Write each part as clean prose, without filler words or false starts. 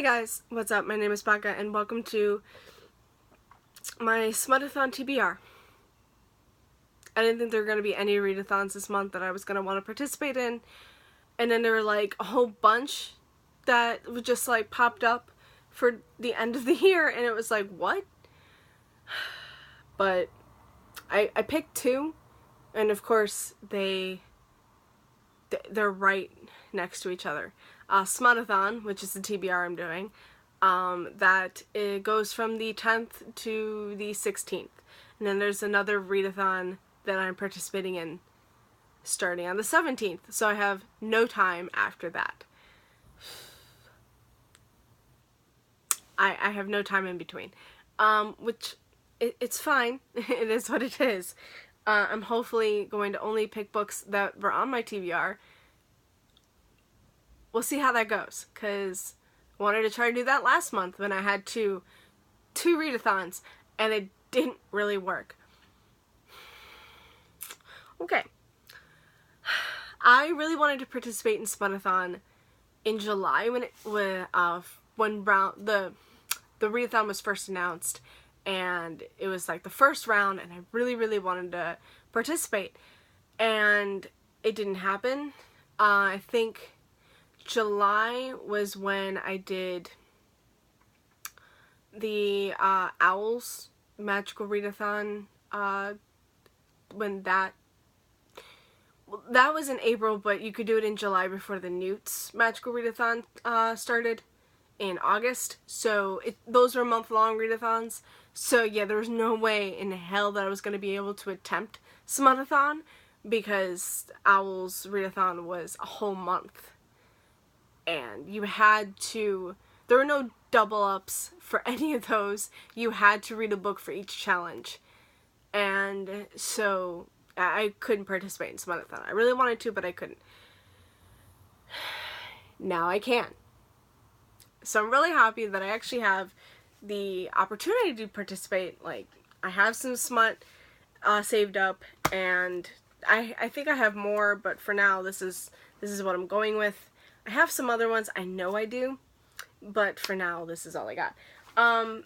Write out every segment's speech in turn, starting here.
Hey guys, what's up? My name is Becca and welcome to my Smutathon TBR. I didn't think there were going to be any readathons this month that I was going to want to participate in, and then there were like a whole bunch that just like popped up for the end of the year, and it was like, what? But I picked two, and of course they're right next to each other. Smutathon, which is the TBR I'm doing, that it goes from the 10th to the 16th. And then there's another readathon that I'm participating in starting on the 17th. So I have no time after that. I have no time in between. Which, it's fine. It is what it is. I'm hopefully going to only pick books that were on my TBR. We'll see how that goes, because I wanted to try to do that last month when I had two readathons, and it didn't really work. Okay. I really wanted to participate in Smutathon in July when the readathon was first announced, and it was like the first round, and I really wanted to participate, and it didn't happen. I think July was when I did the Owls Magical Readathon, when that was in April, but you could do it in July before the Newt's Magical Readathon started in August, so those were month-long readathons, so yeah, there was no way in hell that I was going to be able to attempt Smutathon, because Owls Readathon was a whole month. And you had to, there were no double ups for any of those. You had to read a book for each challenge. And so I couldn't participate in Smutathon. I really wanted to, but I couldn't. Now I can. So I'm really happy that I actually have the opportunity to participate. Like, I have some smut saved up, and I think I have more, but for now this is what I'm going with. I have some other ones, I know I do, but for now, this is all I got. I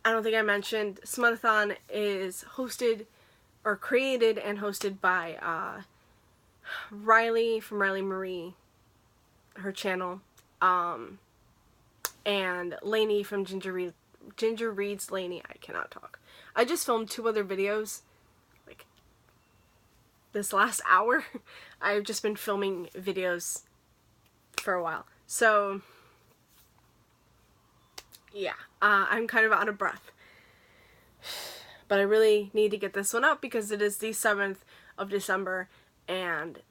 don't think I mentioned, Smutathon is hosted, or created and hosted by Riley from Riley Marie, her channel, and Lainey from Ginger Reads Lainey. I cannot talk. I just filmed 2 other videos, like, this last hour. I've just been filming videos for a while. So, yeah, I'm kind of out of breath. But I really need to get this one up because it is the 7th of December and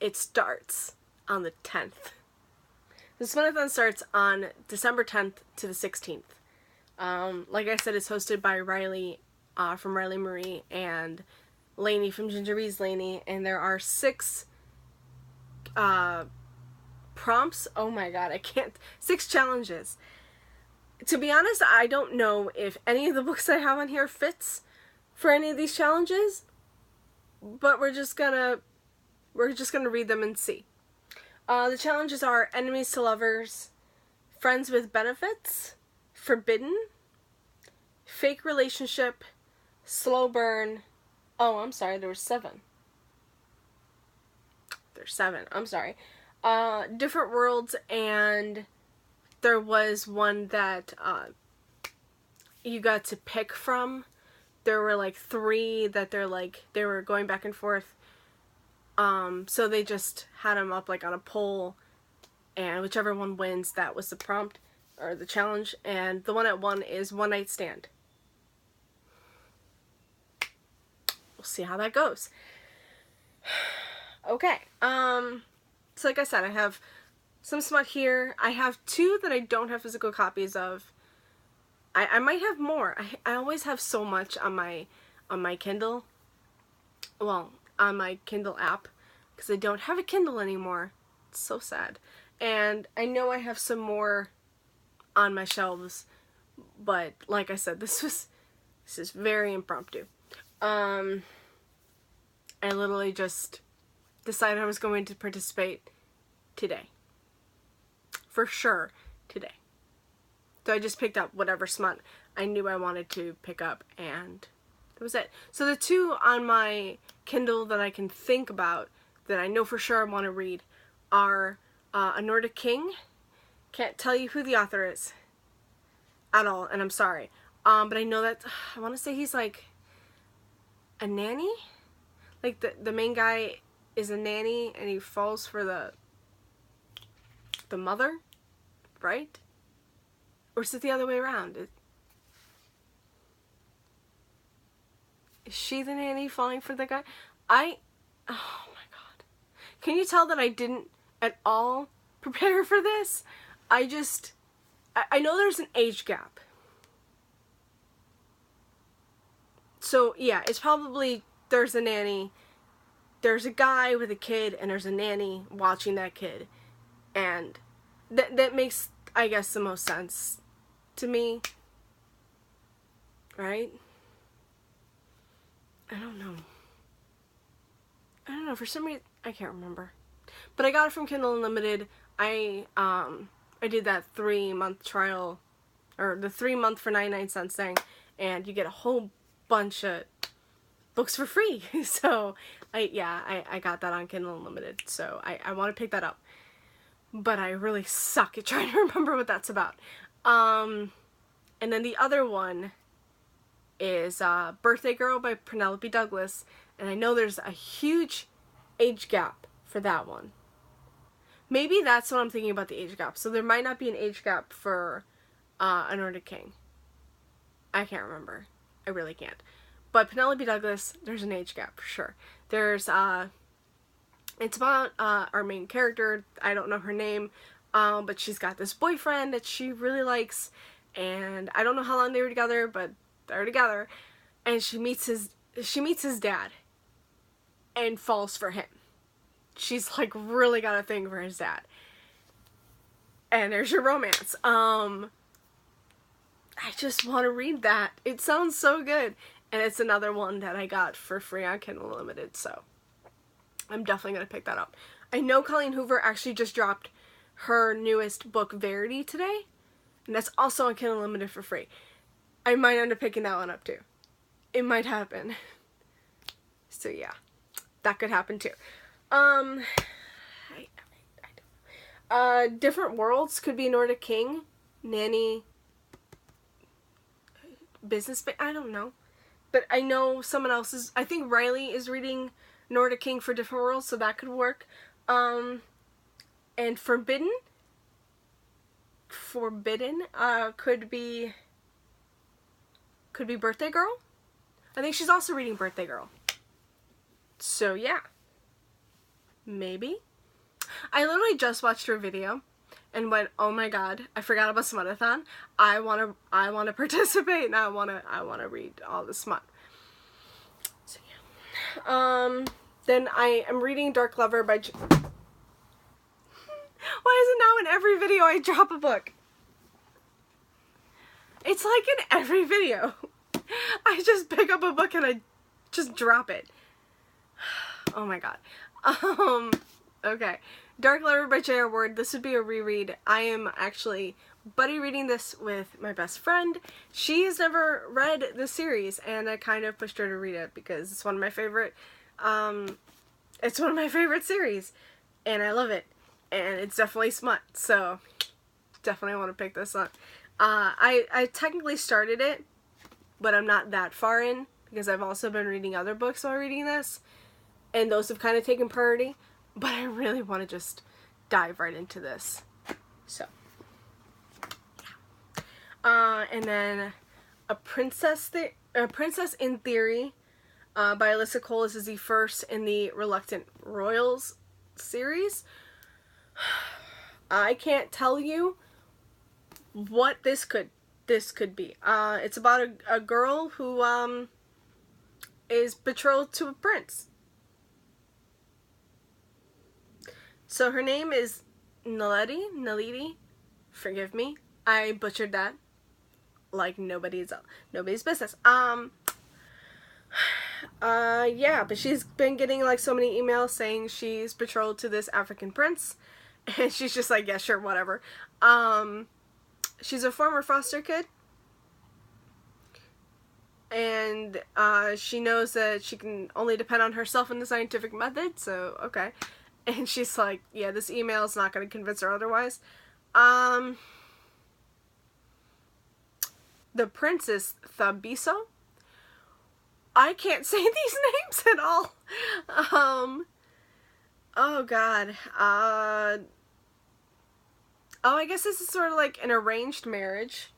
it starts on the 10th. The Smutathon starts on December 10th to the 16th. Like I said, it's hosted by Riley from Riley Marie and Lainey from Ginger Reads Lainey, and there are 6 prompts. Oh my god, 6 challenges. To be honest, I don't know if any of the books I have on here fits for any of these challenges, but we're just gonna read them and see. The challenges are Enemies to Lovers, Friends with Benefits, Forbidden, Fake Relationship, Slow Burn. Oh, I'm sorry, there were 7. There's 7, I'm sorry. Different Worlds, and there was one that you got to pick from. There were like 3 that they were going back and forth. So they just had them up like on a poll, and whichever one wins, that was the prompt or the challenge. And the one that won is One Night Stand. We'll see how that goes. Okay, so like I said, I have some smut here. I have 2 that I don't have physical copies of. I might have more. I always have so much on my Kindle. Well, on my Kindle app, because I don't have a Kindle anymore. It's so sad. And I know I have some more on my shelves, but like I said, this is very impromptu. I literally just decided I was going to participate today. for sure today. So I just picked up whatever smut I knew I wanted to pick up, and that was it. So the two on my Kindle that I can think about that I know for sure I want to read are A Nordic King. Can't tell you who the author is at all, and I'm sorry. But I know that, I want to say he's like a nanny? Like the main guy is a nanny and he falls for the mother, right? Or is it the other way around? Is she the nanny falling for the guy? Oh my god. Can you tell that I didn't at all prepare for this? I know there's an age gap. So yeah, it's probably, there's a nanny, there's a guy with a kid, and there's a nanny watching that kid. And that makes, I guess, the most sense to me. Right? I don't know. For some reason, I can't remember. But I got it from Kindle Unlimited. I did that 3-month trial, or the 3-month for 99 cents thing, and you get a whole bunch of books for free. So I got that on Kindle Unlimited, so I want to pick that up, but I really suck at trying to remember what that's about. And then the other one is Birthday Girl by Penelope Douglas, and I know there's a huge age gap for that one. Maybe that's what I'm thinking about, the age gap. So there might not be an age gap for A Nordic King. I can't remember. I really can't. But Penelope Douglas, there's an age gap for sure. There's, it's about our main character. I don't know her name, but she's got this boyfriend that she really likes, and I don't know how long they were together, but they're together. And she meets his dad, and falls for him. She's like really got a thing for his dad. And there's your romance. I just want to read that. It sounds so good. And it's another one that I got for free on Kindle Unlimited, so I'm definitely going to pick that up. I know Colleen Hoover actually just dropped her newest book, Verity, today, and that's also on Kindle Unlimited for free. I might end up picking that one up too. It might happen. So yeah, that could happen too. Different Worlds could be Nordic King, Nanny, Business, I don't know. But I know someone else is, I think Riley is reading Nordic King for Different Worlds, so that could work. And Forbidden could be Birthday Girl. I think she's also reading Birthday Girl. So yeah. Maybe. I literally just watched her video and went, oh my god, I forgot about Smutathon. I wanna participate, and I wanna read all the smut. So yeah. Then I am reading Dark Lover by Why is it now in every video I drop a book? It's like in every video. I just pick up a book and I just drop it. Oh my god. Okay. Dark Lover by J.R. Ward. This would be a reread. I am actually buddy reading this with my best friend. She has never read the series, and I kind of pushed her to read it because it's one of my favorite, series, and I love it, and it's definitely smut, so definitely want to pick this up. I technically started it, but I'm not that far in because I've also been reading other books while reading this, and those have kind of taken priority. But I really want to just dive right into this. So, yeah. And then A Princess in Theory by Alyssa Cole. This is the first in the Reluctant Royals series. I can't tell you what this could be. It's about a girl who is betrothed to a prince. So her name is Naledi. Forgive me, I butchered that like nobody's business. Yeah, but she's been getting like so many emails saying she's betrothed to this African prince, And she's just like, yeah, sure, whatever. She's a former foster kid. And she knows that she can only depend on herself in the scientific method, so okay. And she's like, yeah, this email is not going to convince her otherwise. The Princess Thabiso. I can't say these names at all. Oh god. Oh, I guess this is sort of like an arranged marriage.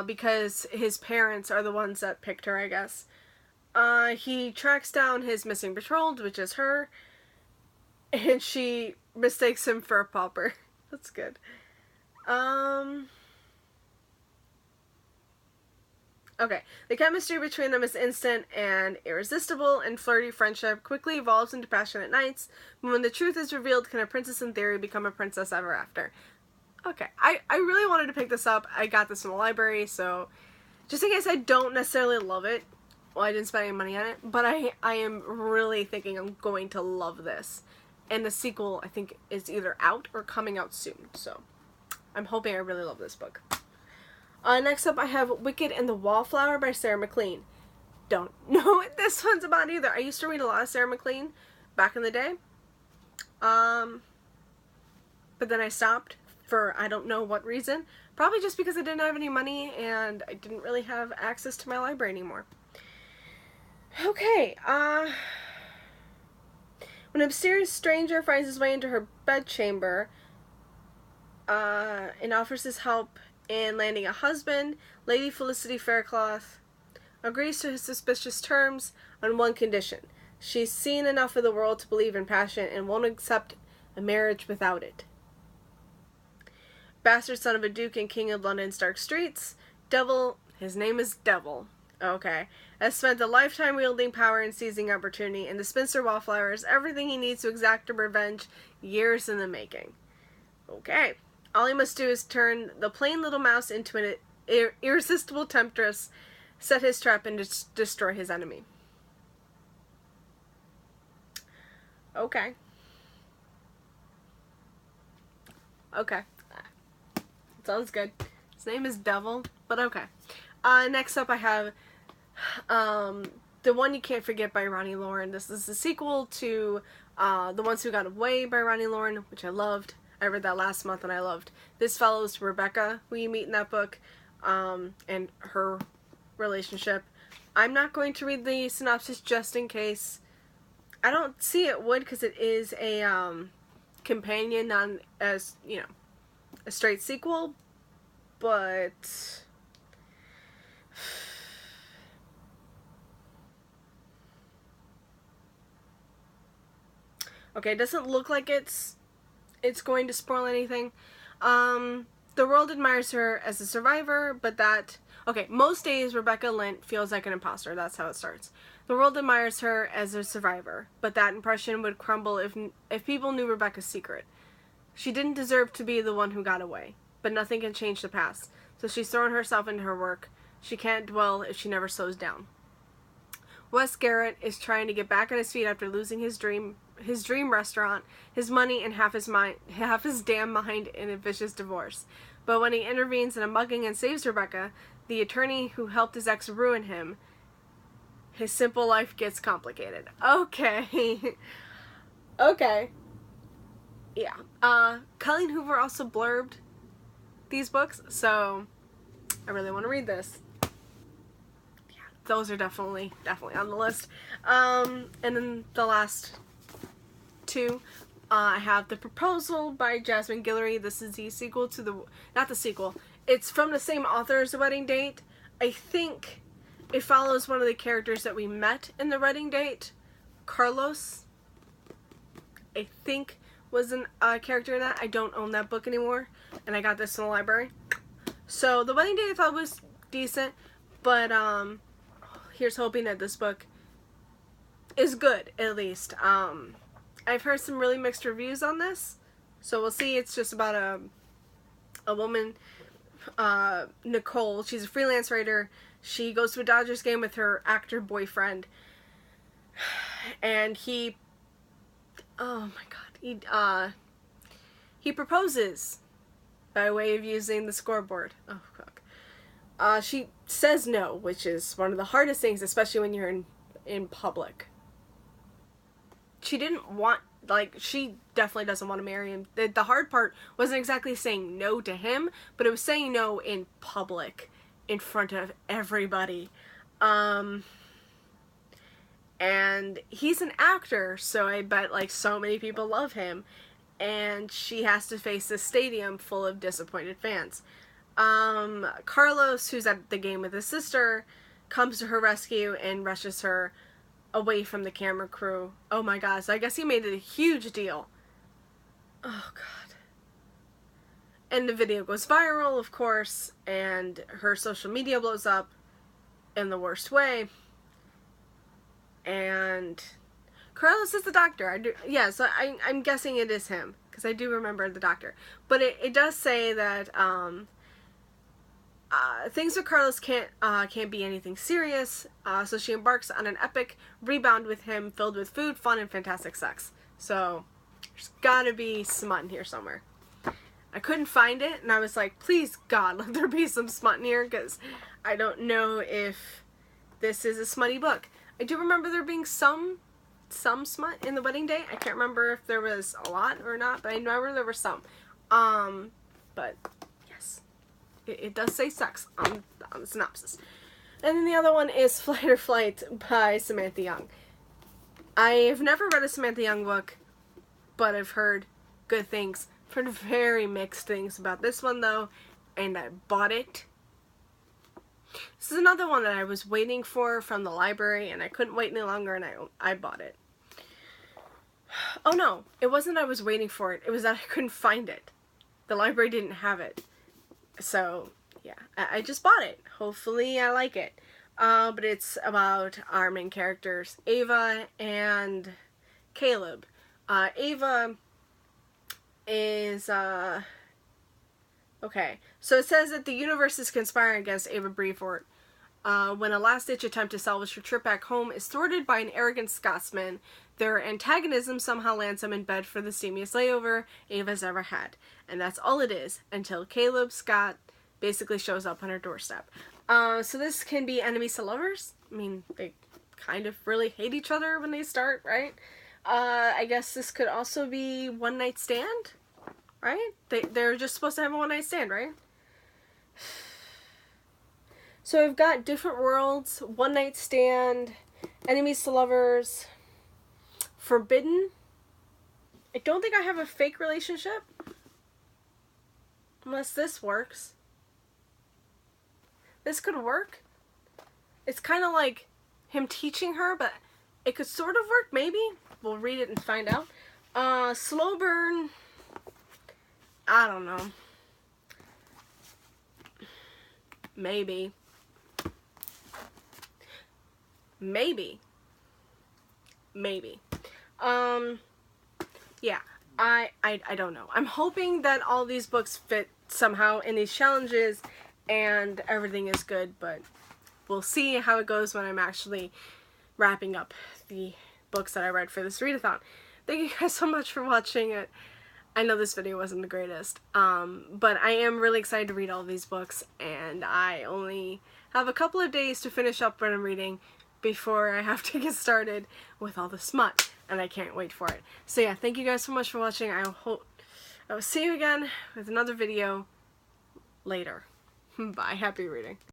Because his parents are the ones that picked her, I guess. He tracks down his missing betrothed, which is her, and she mistakes him for a pauper. That's good. Okay. The chemistry between them is instant and irresistible, and flirty friendship quickly evolves into passionate nights. But when the truth is revealed, can a princess in theory become a princess ever after? Okay. I really wanted to pick this up. I got this from the library, so just in case I don't necessarily love it, well, I didn't spend any money on it, but I am really thinking I'm going to love this. And the sequel, I think, is either out or coming out soon, so I'm hoping I really love this book. Next up, I have Wicked and the Wallflower by Sarah McLean. Don't know what this one's about either. I used to read a lot of Sarah McLean back in the day. But then I stopped for I don't know what reason. Probably just because I didn't have any money and I didn't really have access to my library anymore. Okay, when a mysterious stranger finds his way into her bedchamber, and offers his help in landing a husband, Lady Felicity Faircloth agrees to his suspicious terms on one condition. She's seen enough of the world to believe in passion and won't accept a marriage without it. Bastard son of a duke and king of London's dark streets, Devil, his name is Devil, okay, has spent a lifetime wielding power and seizing opportunity, and the spinster Wallflower is everything he needs to exact a revenge years in the making. Okay. All he must do is turn the plain little mouse into an irresistible temptress, set his trap, and destroy his enemy. Okay. Okay. Sounds good. His name is Devil, but okay. Next up I have The One You Can't Forget by Ronnie Lauren. This is the sequel to The Ones Who Got Away by Ronnie Lauren, which I loved. I read that last month and I loved. This follows Rebecca, who you meet in that book, and her relationship. I'm not going to read the synopsis just in case. I don't see it would, because it is a companion, not as, you know, a straight sequel, but okay, it doesn't look like it's going to spoil anything. The world admires her as a survivor, but okay, most days Rebecca Lint feels like an imposter. That's how it starts. The world admires her as a survivor, but that impression would crumble if people knew Rebecca's secret. She didn't deserve to be the one who got away, but nothing can change the past, so she's thrown herself into her work. She can't dwell if she never slows down. Wes Garrett is trying to get back on his feet after losing his dream restaurant, his money, and half his damn mind in a vicious divorce. But when he intervenes in a mugging and saves Rebecca, the attorney who helped his ex ruin him, his simple life gets complicated. Okay. Okay. Yeah. Colleen Hoover also blurbed these books, so I really want to read this. Yeah, those are definitely on the list. And then the last two, I have The Proposal by Jasmine Guillory. This is the sequel to not the sequel, it's from the same author as The Wedding Date. I think it follows one of the characters that we met in The Wedding Date. Carlos, I think, was a character in that. I don't own that book anymore, and I got this in the library. So The Wedding Date I thought was decent, but here's hoping that this book is good, at least. I've heard some really mixed reviews on this, so we'll see. It's just about a woman, Nicole. She's a freelance writer. She goes to a Dodgers game with her actor boyfriend, and oh my god, he proposes by way of using the scoreboard. Oh, fuck. She says no, which is one of the hardest things, especially when you're in public. She didn't want, like, she definitely doesn't want to marry him. The hard part wasn't exactly saying no to him, but it was saying no in public, in front of everybody. And he's an actor, so I bet, like, so many people love him. And she has to face this stadium full of disappointed fans. Carlos, who's at the game with his sister, comes to her rescue and rushes her away from the camera crew. Oh my god, so I guess he made it a huge deal. Oh god. And the video goes viral, of course, and her social media blows up in the worst way. And Carlos is the doctor. So I'm guessing it is him, because I do remember the doctor. But it does say that things with Carlos can't be anything serious, so she embarks on an epic rebound with him filled with food, fun, and fantastic sex. So there's gotta be smut in here somewhere. I couldn't find it, and I was like, please God, let there be some smut in here, because I don't know if this is a smutty book. I do remember there being some smut in The Wedding Day. I can't remember if there was a lot or not, but I remember there were some. But yes, it does say sex on the synopsis. And then the other one is Flight or Flight by Samantha Young. I've never read a Samantha Young book, but I've heard good things. I've heard very mixed things about this one, though, and I bought it. This is another one that I was waiting for from the library, and I couldn't wait any longer, and I bought it. Oh no, it wasn't I was waiting for it, it was that I couldn't find it. The library didn't have it. So, yeah, I just bought it. Hopefully I like it. But it's about our main characters, Ava and Caleb. Ava is, okay, so it says that the universe is conspiring against Ava Brevort when a last-ditch attempt to salvage her trip back home is thwarted by an arrogant Scotsman. Their antagonism somehow lands them in bed for the steamiest layover Ava's ever had. And that's all it is, until Caleb Scott basically shows up on her doorstep. So this can be enemies to lovers. I mean, they kind of really hate each other when they start, right? I guess this could also be one night stand, right? They're just supposed to have a one night stand, right? So I've got different worlds, one night stand, enemies to lovers, forbidden. I don't think I have a fake relationship, unless this works. This could work. It's kind of like him teaching her, but it could sort of work, maybe. We'll read it and find out. Slow burn. I don't know. Maybe. Yeah, I don't know. I'm hoping that all these books fit somehow in these challenges and everything is good, but we'll see how it goes when I'm actually wrapping up the books that I read for this readathon. Thank you guys so much for watching it. I know this video wasn't the greatest, but I am really excited to read all these books, and I only have a couple of days to finish up what I'm reading before I have to get started with all the smut, and I can't wait for it. So yeah, thank you guys so much for watching. I will see you again with another video later. Bye. Happy reading.